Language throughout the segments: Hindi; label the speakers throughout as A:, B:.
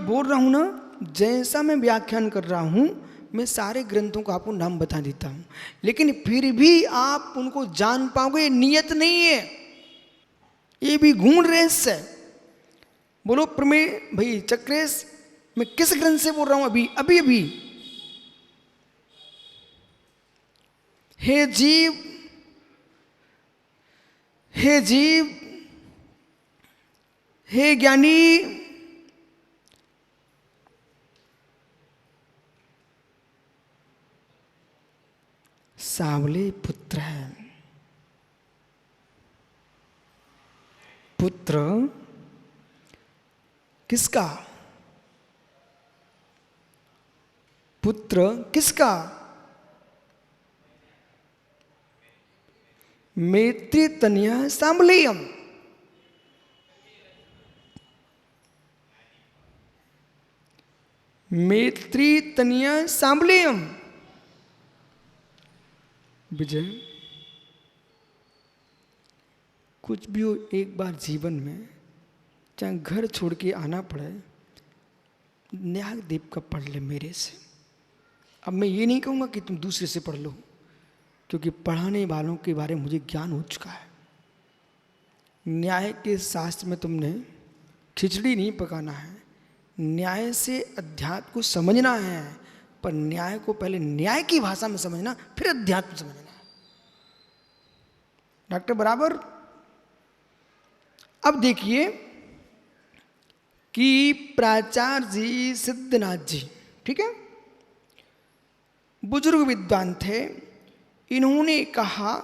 A: मैं बोल रहा हूँ ना, जैसा मैं व्याख्यान कर रहा हूँ, मैं सारे ग्रंथों का आपको नाम बता देता हूँ, लेकिन फिर भी आप उनको जान पाओगे, नियत नहीं है, ये भी गूढ़ रहस्य है। बोलो प्रमेय भाई चक्रेश, मैं किस ग्रंथ से बोल रहा हूं? अभी अभी अभी हे जीव, हे जीव, हे ज्ञानी, सांवले पुत्र है। पुत्र किसका? पुत्र किसका? मैत्री तनया सांबलेयम। मैत्री तनया सांबलेयम। विजय, कुछ भी हो, एक बार जीवन में चाहे घर छोड़ के आना पड़े, न्याय देव का पढ़ ले मेरे से। अब मैं ये नहीं कहूँगा कि तुम दूसरे से पढ़ लो, क्योंकि पढ़ाने वालों के बारे में मुझे ज्ञान हो चुका है। न्याय के शास्त्र में तुमने खिचड़ी नहीं पकाना है, न्याय से अध्यात्म को समझना है, पर न्याय को पहले न्याय की भाषा में समझना, फिर अध्यात्म समझना है। डॉक्टर बराबर? अब देखिए कि प्राचार्य जी, सिद्धनाथ जी, ठीक है, बुजुर्ग विद्वान थे, इन्होंने कहा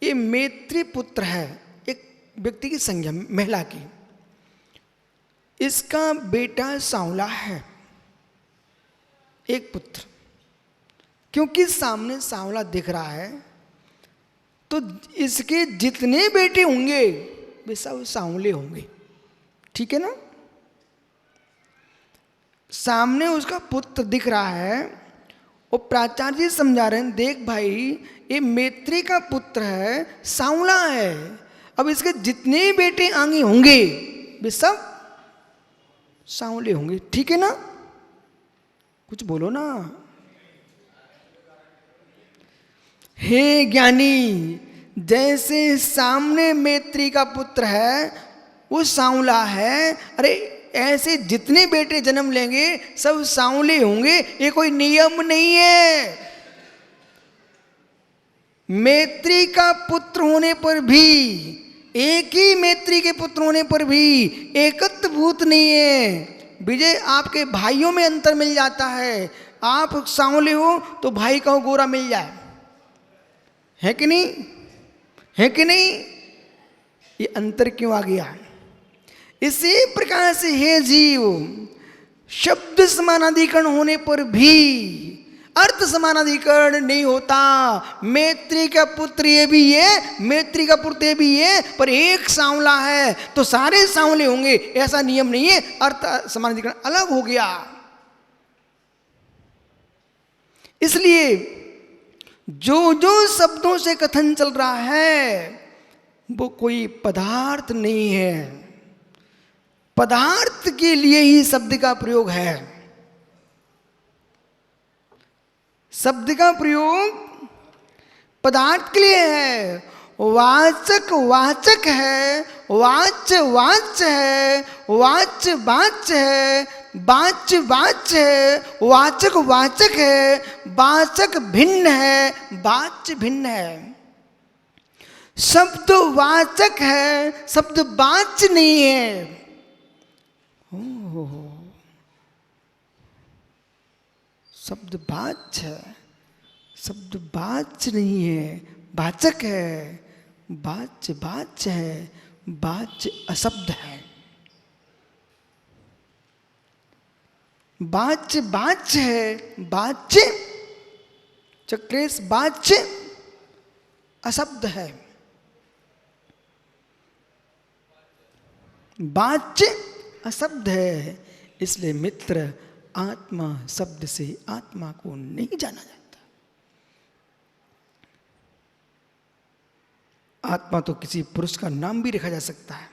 A: ये मैत्री पुत्र है, एक व्यक्ति की संज्ञा, महिला की, इसका बेटा सांवला है, एक पुत्र। क्योंकि सामने सांवला दिख रहा है, तो इसके जितने बेटे होंगे वे सब सांवले होंगे, ठीक है ना? सामने उसका पुत्र दिख रहा है, और प्राचार्य जी समझा रहे हैं, देख भाई ये मैत्री का पुत्र है, सांवला है, अब इसके जितने बेटे आगे होंगे वे सब सांवले होंगे, ठीक है ना? कुछ बोलो ना। हे ज्ञानी, जैसे सामने मैत्री का पुत्र है वो सांवला है, अरे ऐसे जितने बेटे जन्म लेंगे सब सांवले होंगे, ये कोई नियम नहीं है। मैत्री का पुत्र होने पर भी, एक ही मैत्री के पुत्र होने पर भी एकत्व भूत नहीं है। विजय, आपके भाइयों में अंतर मिल जाता है, आप सांवले हो तो भाई का गोरा मिल जाए, है कि नहीं? है कि नहीं? ये अंतर क्यों आ गया? इसी प्रकार से हे जीव, शब्द समानाधिकरण होने पर भी अर्थ समानाधिकरण नहीं होता। मैत्री का पुत्र ये भी है, मैत्री का पुत्र ये भी है, पर एक सांवला है तो सारे सांवले होंगे, ऐसा नियम नहीं है, अर्थ समानाधिकरण अलग हो गया। इसलिए जो जो शब्दों से कथन चल रहा है वो कोई पदार्थ नहीं है, पदार्थ के लिए ही शब्द का प्रयोग है। शब्द का प्रयोग पदार्थ के लिए है, वाचक वाचक है, वाच्य वाच्य है, वाच्य वाच्य है, वाच्य वाच्य है, वाचक वाचक है, वाचक भिन्न है, वाच्य भिन्न है। शब्द वाचक है, शब्द वाच्य नहीं है। शब्द वाच्य है, शब्द वाच्य नहीं है, वाचक है, वाच्य वाच्य है, वाच्य अशब्द है। वाच्य वाच्य है, वाच्य चक्रेश, वाच्य अशब्द है, वाच्य अशब्द है। इसलिए मित्र, आत्मा शब्द से आत्मा को नहीं जाना जाता। आत्मा तो किसी पुरुष का नाम भी रखा जा सकता है,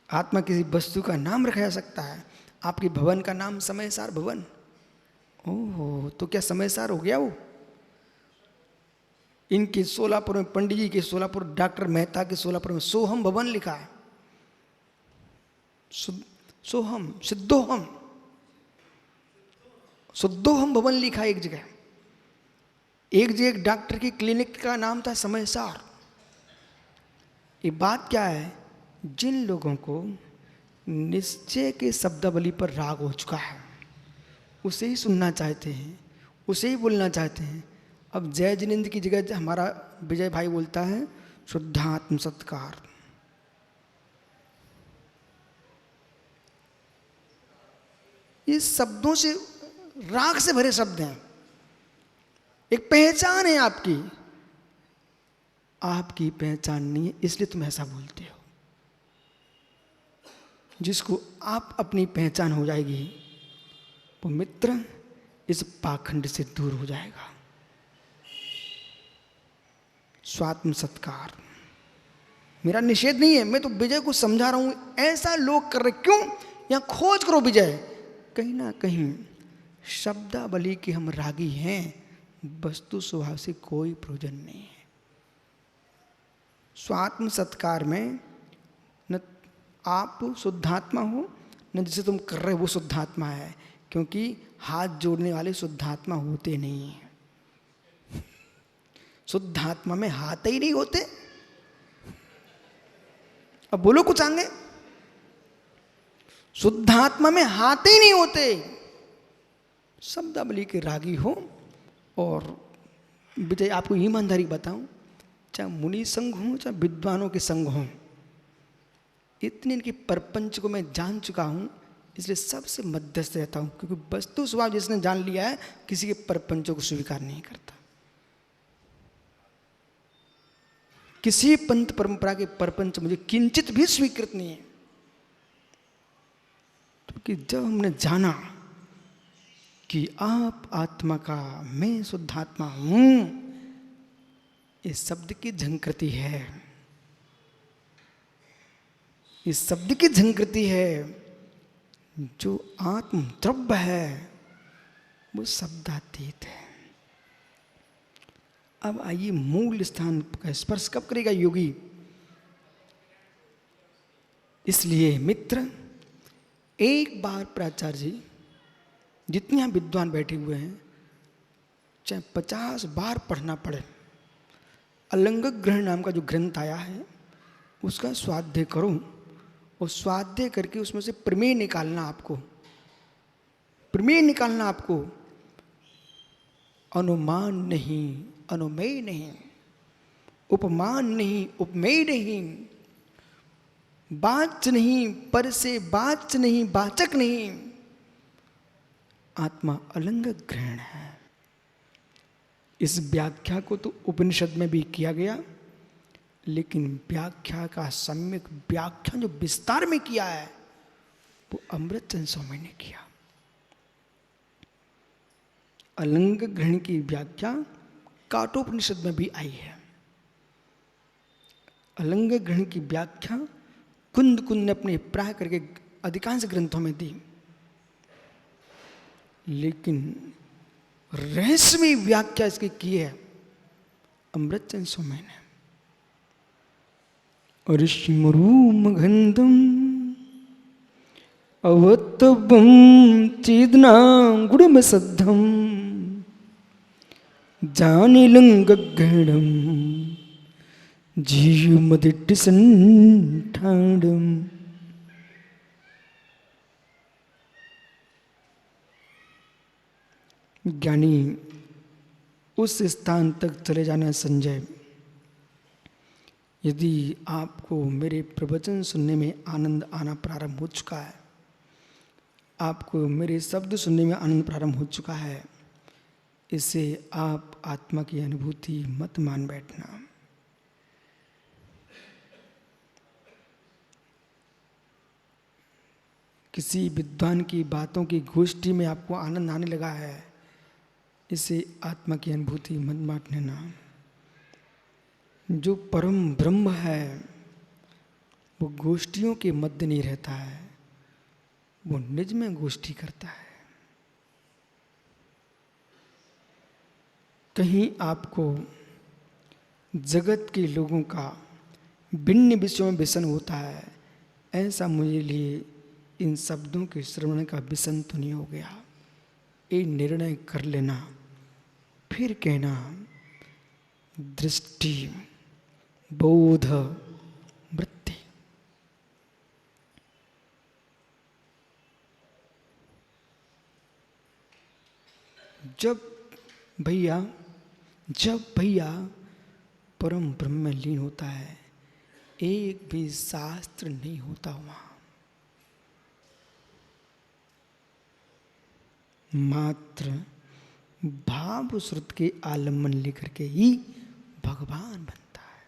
A: आत्मा किसी वस्तु का नाम रखा जा सकता है, आपके भवन का नाम समयसार भवन। ओह, तो क्या समयसार हो गया वो? इनके सोलापुर में, पंडित जी के सोलापुर, डॉक्टर मेहता के सोलापुर में सोहम भवन लिखा है। सोहम, सिद्धोहम, शुद्धोहम भवन लिखा है एक जगह। एक जगह एक डॉक्टर की क्लिनिक का नाम था समयसार। ये बात क्या है? जिन लोगों को निश्चय के शब्दावली पर राग हो चुका है, उसे ही सुनना चाहते हैं, उसे ही बोलना चाहते हैं। अब जय जिनेंद्र की जगह हमारा विजय भाई बोलता है शुद्धात्म सत्कार। ये शब्दों से, राग से भरे शब्द हैं। एक पहचान है आपकी, आपकी पहचान नहीं है इसलिए तुम ऐसा बोलते हो। जिसको आप अपनी पहचान हो जाएगी, वो मित्र इस पाखंड से दूर हो जाएगा। स्वात्म सत्कार मेरा निषेध नहीं है, मैं तो विजय को समझा रहा हूं। ऐसा लोग कर रहे क्यों? यहां खोज करो विजय, कहीं ना कहीं शब्दावली के हम रागी हैं, वस्तु स्वभाव से कोई प्रयोजन नहीं है। स्वात्म सत्कार में न आप शुद्धात्मा हो, न जिसे तुम कर रहे हो वो शुद्धात्मा है, क्योंकि हाथ जोड़ने वाले शुद्धात्मा होते नहीं हैं। शुद्धात्मा में हाथ ही नहीं होते। अब बोलो कुछ आगे। शुद्धात्मा में हाथ ही नहीं होते। शब्दावली के रागी हो। और विजय आपको ईमानदारी बताऊं, चाहे मुनि संघ हो चाहे विद्वानों के संघ हो, इतने इनके परपंच को मैं जान चुका हूं, इसलिए सबसे मध्यस्थ रहता हूं। क्योंकि वस्तु स्वभाव जिसने जान लिया है, किसी के परपंचों को स्वीकार नहीं करता। किसी पंथ परंपरा के परपंच मुझे किंचित भी स्वीकृत नहीं है। क्योंकि जब हमने जाना कि आप आत्मा का, मैं शुद्धात्मा हूं, इस शब्द की झंकृति है, इस शब्द की झंकृति है। जो आत्म द्रव्य है वो शब्दातीत है। अब आइए, मूल स्थान का स्पर्श कब करेगा योगी? इसलिए मित्र, एक बार प्राचार्य जी, जितने यहाँ विद्वान बैठे हुए हैं, चाहे 50 बार पढ़ना पड़े, अलंग ग्रहण नाम का जो ग्रंथ आया है उसका स्वाध्याय करो, और स्वाध्याय करके उसमें से प्रमेय निकालना आपको, प्रमेय निकालना आपको। अनुमान नहीं, अनुमेय नहीं, उपमान नहीं, उपमेय नहीं, वाच्य नहीं, पर से वाच्य नहीं, वाचक नहीं। आत्मा अलंग ग्रहण है। इस व्याख्या को तो उपनिषद में भी किया गया, लेकिन व्याख्या का सम्यक व्याख्या जो विस्तार में किया है वो अमृतचंद्र स्वामी ने किया। अलंग ग्रहण की व्याख्या काटोपनिषद में भी आई है। अलंग ग्रहण की व्याख्या कुंद कुंद ने अपने प्राय करके अधिकांश ग्रंथों में दी, लेकिन रहस्यमयी व्याख्या इसकी की है अमृतचंद्र स्वामी ने। ऋषिमरूम गंधम अवतबम चेदना गुणम सद्धम जानिलंगगणम जीवमदिट्ट संठाडम। ज्ञानी उस स्थान तक चले जाना संजय, यदि आपको मेरे प्रवचन सुनने में आनंद आना प्रारंभ हो चुका है, आपको मेरे शब्द सुनने में आनंद प्रारंभ हो चुका है, इसे आप आत्मा की अनुभूति मत मान बैठना। किसी विद्वान की बातों की गोष्ठी में आपको आनंद आने लगा है, इसे आत्मा की अनुभूति मत मान लेना। जो परम ब्रह्म है वो गोष्ठियों के मध्य नहीं रहता है, वो निज में गोष्ठी करता है। कहीं आपको जगत के लोगों का भिन्न विषयों में व्यसन होता है, ऐसा मुझे लिए इन शब्दों के श्रवण का व्यसन तो नहीं हो गया। ये निर्णय कर लेना, फिर कहना दृष्टि बोध वृत्ति। जब भैया परम ब्रह्म में लीन होता है, एक भी शास्त्र नहीं होता वहां, मात्र भाव श्रुत के आलम्बन लेकर के ही भगवान बनता है।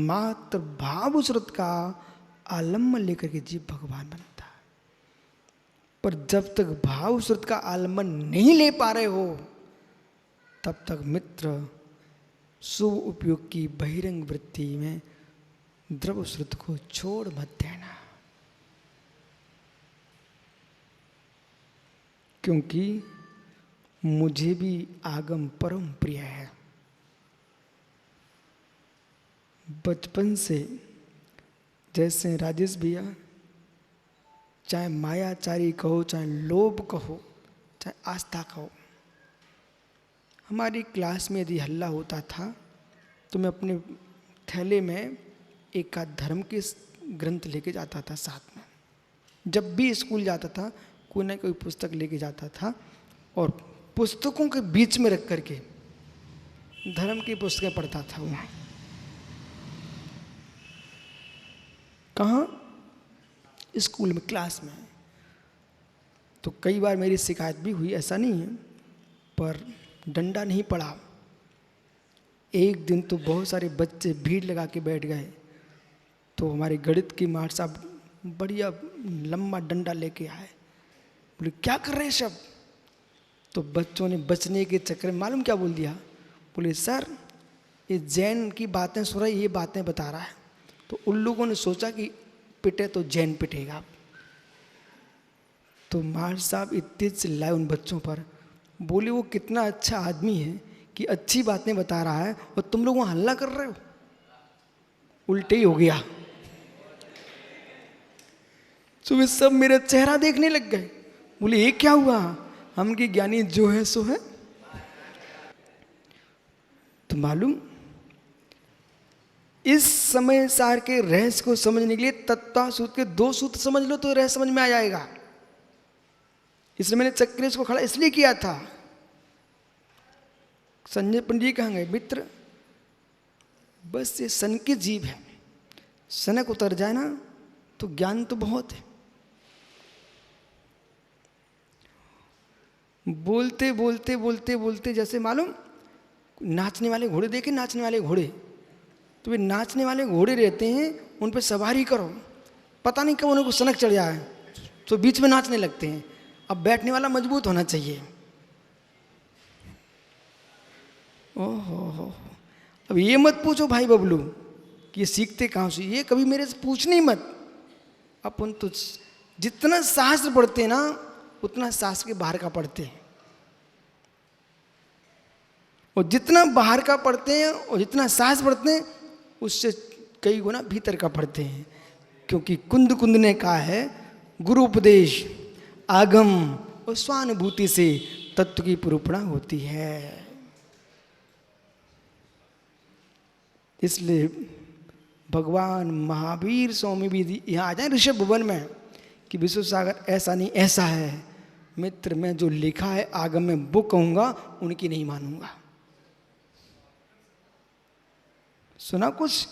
A: मात्र भाव श्रुत का आलम्बन लेकर के जीव भगवान बनता है। पर जब तक भाव श्रुत का आलम्बन नहीं ले पा रहे हो, तब तक मित्र शुभ उपयोग की बहिरंग वृत्ति में द्रव श्रुत को छोड़ मत देना, क्योंकि मुझे भी आगम परम प्रिय है। बचपन से जैसे राजेश भैया, चाहे मायाचारी कहो, चाहे लोभ कहो, चाहे आस्था कहो, हमारी क्लास में यदि हल्ला होता था तो मैं अपने थैले में एक आध धर्म के ग्रंथ लेके जाता था साथ में। जब भी स्कूल जाता था कोई ना कोई पुस्तक लेके जाता था, और पुस्तकों के बीच में रख करके धर्म की पुस्तकें पढ़ता था। वहाँ कहाँ? स्कूल में, क्लास में। तो कई बार मेरी शिकायत भी हुई, ऐसा नहीं है, पर डंडा नहीं पड़ा। एक दिन तो बहुत सारे बच्चे भीड़ लगा के बैठ गए, तो हमारे गणित की मास्टर साहब बढ़िया लंबा डंडा लेके आए। बोले क्या कर रहे हैं सब? तो बच्चों ने बचने के चक्कर में मालूम क्या बोल दिया? बोले सर ये जैन की बातें सुन रहा है, ये बातें बता रहा है। तो उन लोगों ने सोचा कि पिटे तो जैन पिटेगा। तो मास्टर साहब इतने चिल्लाए उन बच्चों पर, बोले वो कितना अच्छा आदमी है कि अच्छी बातें बता रहा है और तुम लोग वहाँ हल्ला कर रहे हो। उल्टे ही हो गया। तो वे सब मेरा चेहरा देखने लग गए, बोले ये क्या हुआ? हम के ज्ञानी जो है सो है। तो मालूम, इस समय सार के रहस्य को समझने के लिए तत्व सूत्र के 2 सूत्र समझ लो तो रहस्य समझ में आ जाएगा। इसलिए मैंने चक्रेश को खड़ा इसलिए किया था। संजय पंडित जी कहाँ गए? मित्र, बस ये सन के जीव है, सनक उतर जाए ना तो ज्ञान तो बहुत है। बोलते बोलते बोलते बोलते जैसे मालूम नाचने वाले घोड़े देखे, नाचने वाले घोड़े, तो वे नाचने वाले घोड़े रहते हैं, उन पर सवारी करो, पता नहीं कब उनको सनक चढ़ जाए तो बीच में नाचने लगते हैं। अब बैठने वाला मजबूत होना चाहिए। ओहो, अब ये मत पूछो भाई बबलू कि ये सीखते कहाँ से, ये कभी मेरे से पूछने ही मत। अपन तो जितना शास्त्र पढ़ते हैं ना उतना शास्त्र के बाहर का पढ़ते हैं, और जितना बाहर का पढ़ते हैं और जितना शास्त्र पढ़ते हैं उससे कई गुना भीतर का पढ़ते हैं। क्योंकि कुंद कुंद ने कहा है, गुरु उपदेश आगम और स्वानुभूति से तत्व की निरूपणा होती है। इसलिए भगवान महावीर स्वामी भी यहाँ आ जाए ऋषभ भवन में कि विश्व सागर ऐसा नहीं ऐसा है। मित्र, मैं जो लिखा है आगम में वो कहूँगा, उनकी नहीं मानूंगा। सुना कुछ?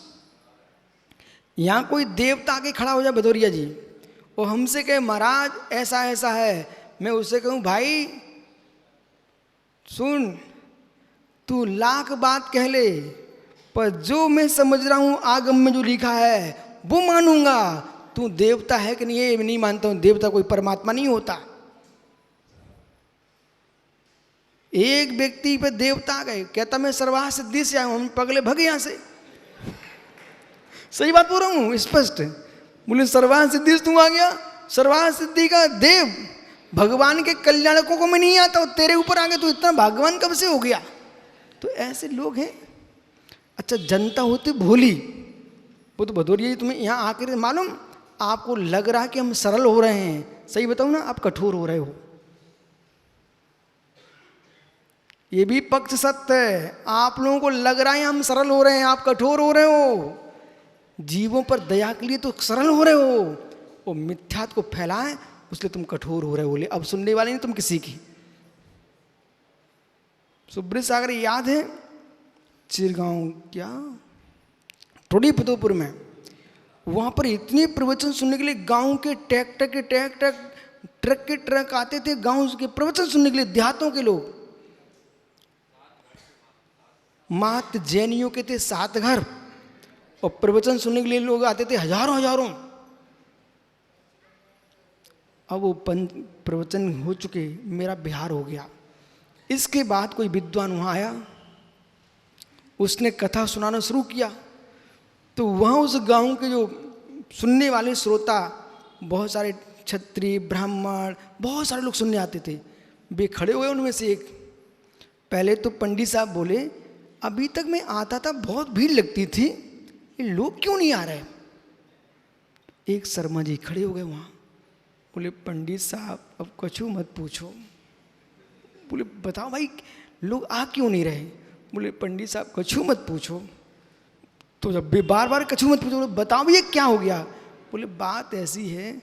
A: यहाँ कोई देवता आके खड़ा हो जाए भदौरिया जी और हमसे कहे महाराज ऐसा ऐसा है, मैं उससे कहूँ भाई सुन, तू लाख बात कह ले, पर जो मैं समझ रहा हूँ आगम में जो लिखा है वो मानूंगा। तू देवता है कि नहीं ये नहीं मानता हूँ। देवता कोई परमात्मा नहीं होता। एक व्यक्ति पे देवता आ गए, कहता मैं सर्वाह सिद्धि से आया हूँ, हम पगले भगे यहाँ से। सही बात बोल रहा हूँ स्पष्ट। बोले सर्वान सिद्धि से तू आ गया, सर्वान सिद्धि का देव भगवान के कल्याणकों को मैं नहीं आता हूं, तेरे ऊपर आ गया, तो इतना भगवान कब से हो गया? तो ऐसे लोग हैं। अच्छा, जनता होती भोली, वो तो भदौरिया तुम्हें यहाँ आकर मालूम, आपको लग रहा है कि हम सरल हो रहे हैं, सही बताऊं ना, आप कठोर हो रहे हो। ये भी पक्ष सत्य है। आप लोगों को लग रहा है हम सरल हो रहे हैं, आप कठोर हो रहे हो। जीवों पर दया के लिए तो सरल हो रहे हो, वो मिथ्यात को फैलाएं उसलिए तुम कठोर हो रहे हो। बोले अब सुनने वाले नहीं तुम किसी की। सुब्रत सागर याद है, चिरगांव क्या टोडी फतेहपुर में, वहां पर इतने प्रवचन सुनने के लिए गांव के ट्रक के ट्रक आते थे, गांव के प्रवचन सुनने के लिए, देहातों के लोग। मात जैनियों के थे 7 घर, और प्रवचन सुनने के लिए लोग आते थे हजारों हजारों। अब वो प्रवचन हो चुके, मेरा बिहार हो गया। इसके बाद कोई विद्वान वहाँ आया, उसने कथा सुनाना शुरू किया। तो वहाँ उस गांव के जो सुनने वाले श्रोता, बहुत सारे क्षत्रिय ब्राह्मण, बहुत सारे लोग सुनने आते थे। वे खड़े हुए, उनमें से एक, पहले तो पंडित साहब बोले, अभी तक मैं आता था बहुत भीड़ लगती थी, ये लोग क्यों नहीं आ रहे? एक शर्मा जी खड़े हो गए वहाँ, बोले पंडित साहब अब कछु मत पूछो। बोले बताओ भाई लोग आ क्यों नहीं रहे? बोले पंडित साहब कछु मत पूछो। तो जब भी बार बार कछु मत पूछो, बोले बताओ भैया क्या हो गया? बोले बात ऐसी है,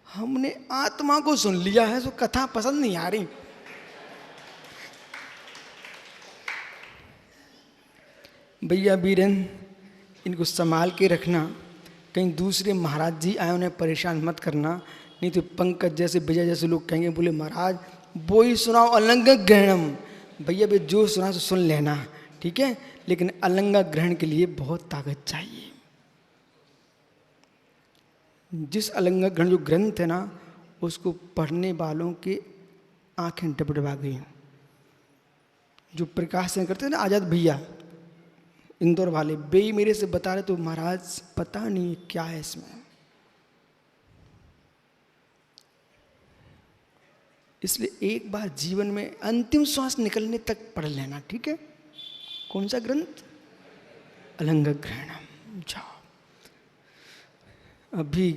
A: हमने आत्मा को सुन लिया है, तो कथा पसंद नहीं आ रही। भैया बीरन, इनको संभाल के रखना, कहीं दूसरे महाराज जी आए उन्हें परेशान मत करना, नहीं तो पंकज जैसे विजय जैसे लोग कहेंगे बोले महाराज वो ही सुनाओ अलंग ग्रहणम। भैया भी जो सुना तो सुन लेना, ठीक है, लेकिन अलंग ग्रहण के लिए बहुत ताकत चाहिए। जिस अलंग ग्रहण जो ग्रंथ है ना, उसको पढ़ने वालों के आंखें डबडबा गई। जो प्रकाशन करते थे ना आजाद भैया इंदौर वाले, वे मेरे से बता रहे, तो महाराज पता नहीं क्या है इसमें। इसलिए एक बार जीवन में अंतिम श्वास निकलने तक पढ़ लेना, ठीक है। कौन सा ग्रंथ? अलंग ग्रहणम। जाओ, अभी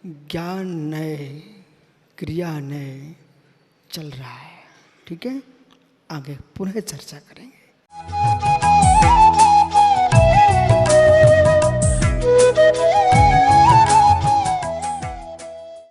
A: ज्ञान नए, क्रिया नए चल रहा है, ठीक है, आगे पुनः चर्चा करेंगे।